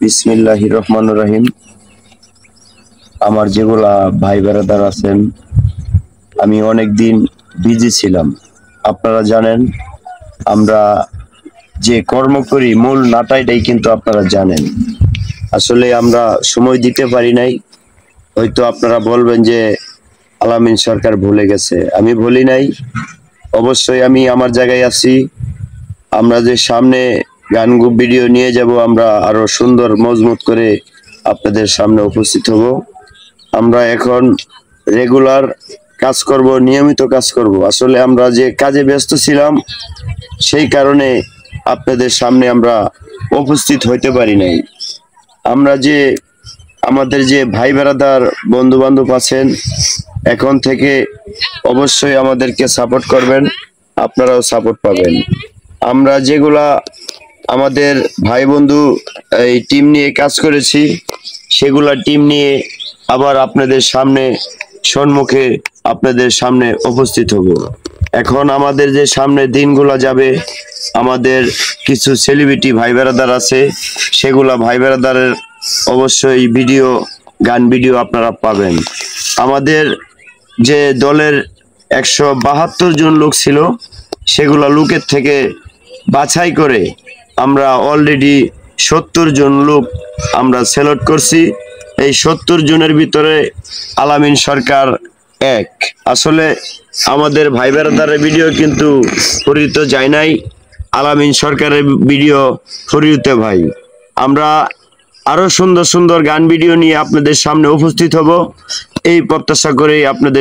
বিসমিল্লাহির রহমানির রহিম। আমার যেগুলা ভাই বেড়াদার আছেন, আমি অনেকদিন বিজি ছিলাম। আপনারা জানেন আমরা যে কর্ম করি মূল নাটাইটাই কিন্তু আপনারা জানেন। আসলে আমরা সময় দিতে পারি নাই। হয়তো আপনারা বলবেন যে আলামিন সরকার ভুলে গেছে, আমি ভুলি নাই। অবশ্যই আমি আমার জায়গায় আছি। আমরা যে সামনে গান ভিডিও নিয়ে যাব, আমরা আরো সুন্দর মজবুত করে আপনাদের সামনে উপস্থিত হব। আমরা এখন রেগুলার কাজ করব, নিয়মিত কাজ করব। আসলে আমরা যে কাজে ব্যস্ত ছিলাম সেই কারণে আপনাদের সামনে আমরা উপস্থিত হইতে পারি নাই। আমরা যে আমাদের যে ভাই বেড়াদার বন্ধু বান্ধব আছেন, এখন থেকে অবশ্যই আমাদেরকে সাপোর্ট করবেন, আপনারাও সাপোর্ট পাবেন। আমরা যেগুলা আমাদের ভাই বন্ধু এই টিম নিয়ে কাজ করেছি, সেগুলা টিম নিয়ে আবার আপনাদের সামনে সম্মুখে আপনাদের সামনে উপস্থিত হব। এখন আমাদের যে সামনে দিনগুলা যাবে, আমাদের কিছু সেলিব্রিটি ভাই বেড়াদার আছে, সেগুলা ভাই বেড়াদারের অবশ্যই ভিডিও গান ভিডিও আপনারা পাবেন। আমাদের যে দলের 172 জন লোক ছিল, সেগুলা লোকের থেকে বাছাই করে আমরা অলরেডি 70 জন লোক আমরা সিলেক্ট করছি। এই 70 জনের ভিতরে আলামিন সরকার এক। আসলে আমাদের ভাই বেড়াদারের ভিডিও কিন্তু ফরিদতে যায় নাই, আলামিন সরকারের ভিডিও ফরিদতে ভাই। আমরা আরো সুন্দর সুন্দর গান ভিডিও নিয়ে আপনাদের সামনে উপস্থিত হব, এই প্রত্যাশা করে আপনাদের